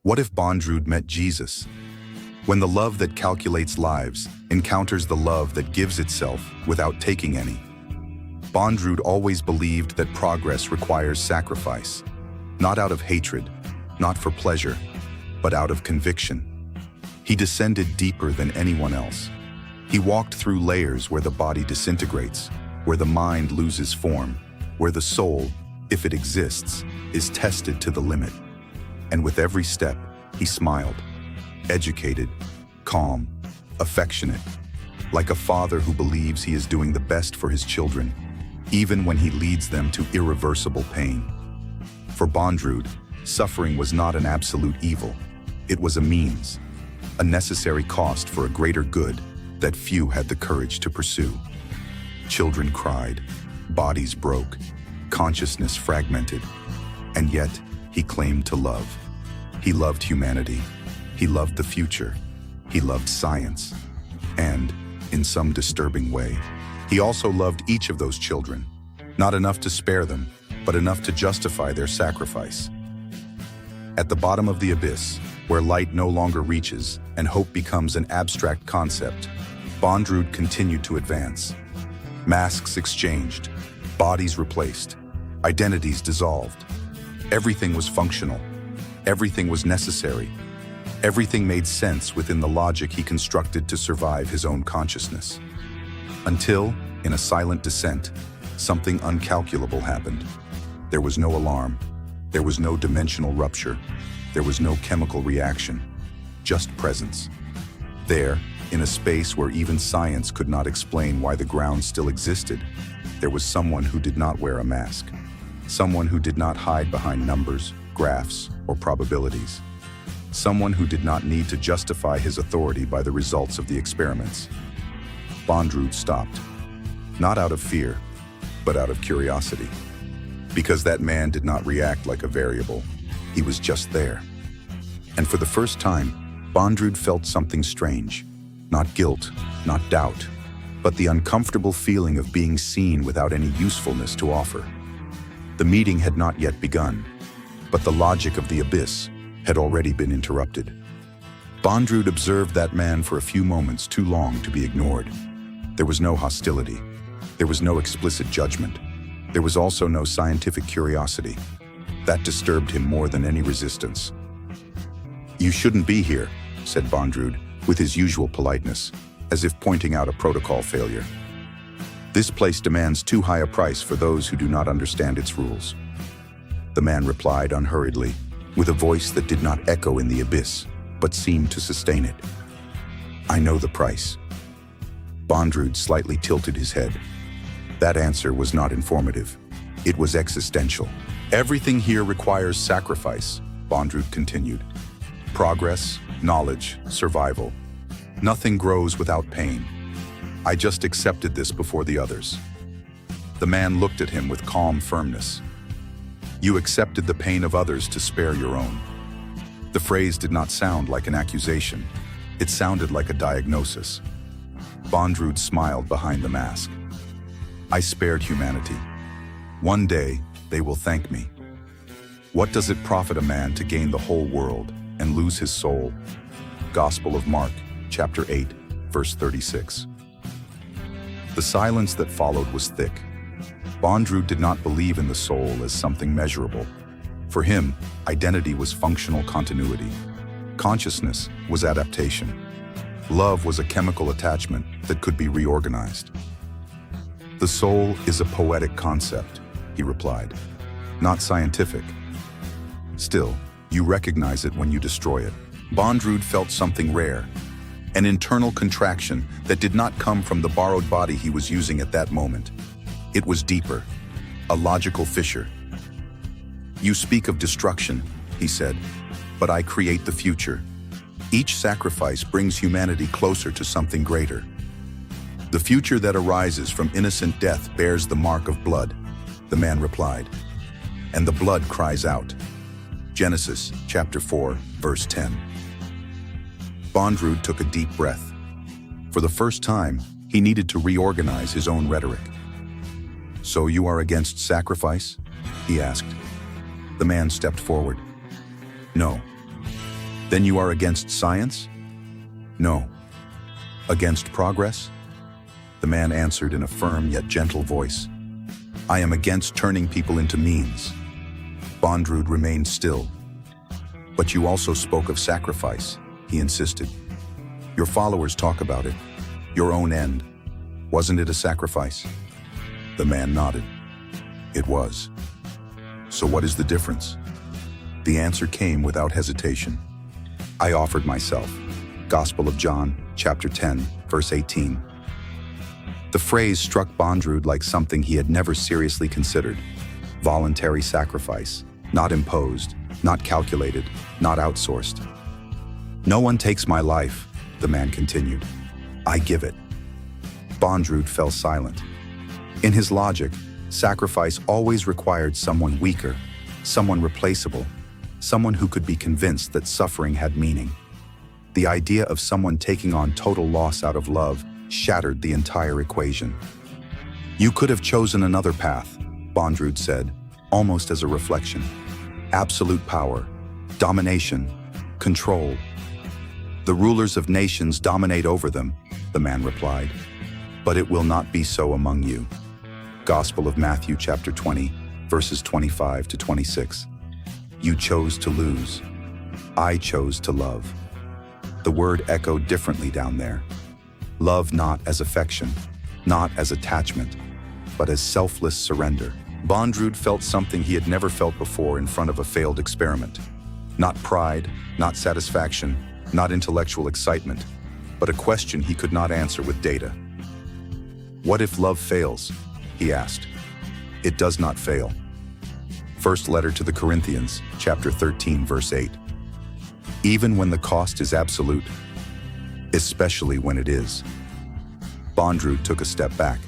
What if Bondrewd met Jesus? When the love that calculates lives encounters the love that gives itself without taking any. Bondrewd always believed that progress requires sacrifice, not out of hatred, not for pleasure, but out of conviction. He descended deeper than anyone else. He walked through layers where the body disintegrates, where the mind loses form, where the soul, if it exists, is tested to the limit. And with every step, he smiled, educated, calm, affectionate, like a father who believes he is doing the best for his children, even when he leads them to irreversible pain. For Bondrewd, suffering was not an absolute evil. It was a means, a necessary cost for a greater good that few had the courage to pursue. Children cried, bodies broke, consciousness fragmented, and yet he claimed to love. He loved humanity. He loved the future. He loved science. And, in some disturbing way, he also loved each of those children, not enough to spare them, but enough to justify their sacrifice. At the bottom of the abyss, where light no longer reaches and hope becomes an abstract concept, Bondrewd continued to advance. Masks exchanged, bodies replaced, identities dissolved. Everything was functional. Everything was necessary. Everything made sense within the logic he constructed to survive his own consciousness. Until, in a silent descent, something uncalculable happened. There was no alarm. There was no dimensional rupture. There was no chemical reaction. Just presence. There, in a space where even science could not explain why the ground still existed, there was someone who did not wear a mask. Someone who did not hide behind numbers, graphs, or probabilities. Someone who did not need to justify his authority by the results of the experiments. Bondrewd stopped, not out of fear, but out of curiosity. Because that man did not react like a variable, he was just there. And for the first time, Bondrewd felt something strange. Not guilt, not doubt, but the uncomfortable feeling of being seen without any usefulness to offer. The meeting had not yet begun, but the logic of the abyss had already been interrupted. Bondrewd observed that man for a few moments too long to be ignored. There was no hostility. There was no explicit judgment. There was also no scientific curiosity. That disturbed him more than any resistance. "You shouldn't be here," said Bondrewd, with his usual politeness, as if pointing out a protocol failure. "This place demands too high a price for those who do not understand its rules." The man replied unhurriedly, with a voice that did not echo in the abyss, but seemed to sustain it. "I know the price." Bondrewd slightly tilted his head. That answer was not informative. It was existential. "Everything here requires sacrifice," Bondrewd continued. "Progress, knowledge, survival. Nothing grows without pain. I just accepted this before the others." The man looked at him with calm firmness. "You accepted the pain of others to spare your own." The phrase did not sound like an accusation. It sounded like a diagnosis. Bondrewd smiled behind the mask. "I spared humanity. One day, they will thank me. What does it profit a man to gain the whole world and lose his soul?" Gospel of Mark, chapter 8, verse 36. The silence that followed was thick. Bondrewd did not believe in the soul as something measurable. For him, identity was functional continuity. Consciousness was adaptation. Love was a chemical attachment that could be reorganized. "The soul is a poetic concept," he replied, "not scientific. Still, you recognize it when you destroy it." Bondrewd felt something rare, an internal contraction that did not come from the borrowed body he was using at that moment. It was deeper, a logical fissure. "You speak of destruction," he said, "but I create the future. Each sacrifice brings humanity closer to something greater. The future that arises from innocent death bears the mark of blood," the man replied. "And the blood cries out." Genesis chapter 4, verse 10. Bondrewd took a deep breath. For the first time, he needed to reorganize his own rhetoric. "So you are against sacrifice?" he asked. The man stepped forward. "No, Then you are against science? No. Against progress? The man answered in a firm yet gentle voice. I am against turning people into means. Bondrewd remained still. But you also spoke of sacrifice, he insisted. Your followers talk about it. Your own end. Wasn't it a sacrifice? The man nodded. It was. So what is the difference? The answer came without hesitation. I offered myself. Gospel of John, chapter 10, verse 18. The phrase struck Bondrewd like something he had never seriously considered. Voluntary sacrifice, not imposed, not calculated, not outsourced. No one takes my life, the man continued. I give it. Bondrewd fell silent. In his logic, sacrifice always required someone weaker, someone replaceable, someone who could be convinced that suffering had meaning. The idea of someone taking on total loss out of love shattered the entire equation. You could have chosen another path, Bondrewd said, almost as a reflection. Absolute power, domination, control. The rulers of nations dominate over them, the man replied. But it will not be so among you. Gospel of Matthew chapter 20, verses 25 to 26. You chose to lose. I chose to love. The word echoed differently down there. Love not as affection, not as attachment, but as selfless surrender. Bondrewd felt something he had never felt before in front of a failed experiment. Not pride, not satisfaction, not intellectual excitement, but a question he could not answer with data. What if love fails? He asked. It does not fail. First letter to the Corinthians, chapter 13, verse 8. Even when the cost is absolute, especially when it is. Bondrewd took a step back.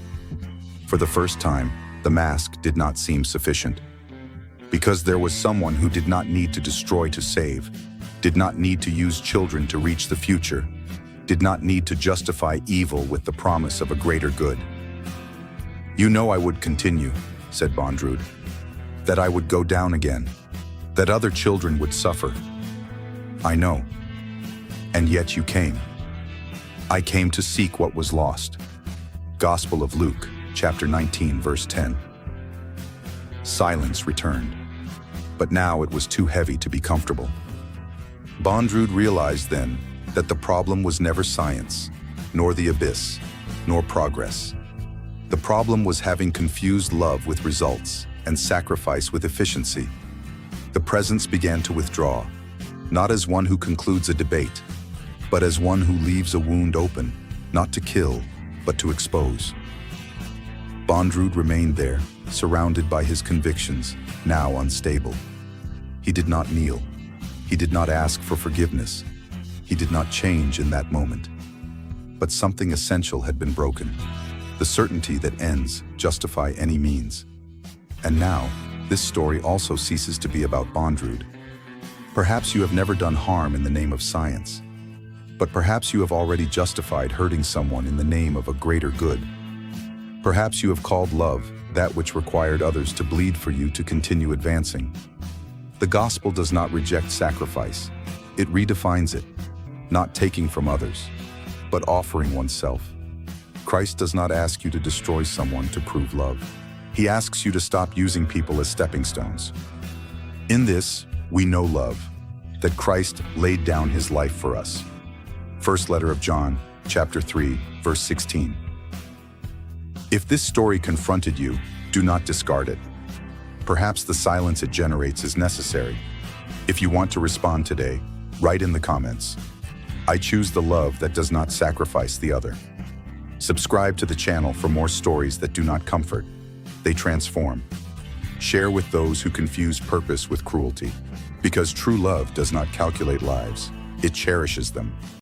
For the first time, the mask did not seem sufficient. Because there was someone who did not need to destroy to save, did not need to use children to reach the future, did not need to justify evil with the promise of a greater good. You know I would continue, said Bondrewd, that I would go down again, that other children would suffer. I know. And yet you came. I came to seek what was lost. Gospel of Luke, chapter 19, verse 10. Silence returned, but now it was too heavy to be comfortable. Bondrewd realized then that the problem was never science, nor the abyss, nor progress. The problem was having confused love with results and sacrifice with efficiency. The presence began to withdraw, not as one who concludes a debate, but as one who leaves a wound open, not to kill, but to expose. Bondrewd remained there, surrounded by his convictions, now unstable. He did not kneel. He did not ask for forgiveness. He did not change in that moment. But something essential had been broken. The certainty that ends justify any means. And now, this story also ceases to be about Bondrewd. Perhaps you have never done harm in the name of science. But perhaps you have already justified hurting someone in the name of a greater good. Perhaps you have called love that which required others to bleed for you to continue advancing. The gospel does not reject sacrifice. It redefines it, not taking from others, but offering oneself. Christ does not ask you to destroy someone to prove love. He asks you to stop using people as stepping stones. In this, we know love, that Christ laid down his life for us. First letter of John, chapter 3, verse 16. If this story confronted you, do not discard it. Perhaps the silence it generates is necessary. If you want to respond today, write in the comments. I choose the love that does not sacrifice the other. Subscribe to the channel for more stories that do not comfort. They transform. Share with those who confuse purpose with cruelty. Because true love does not calculate lives, it cherishes them.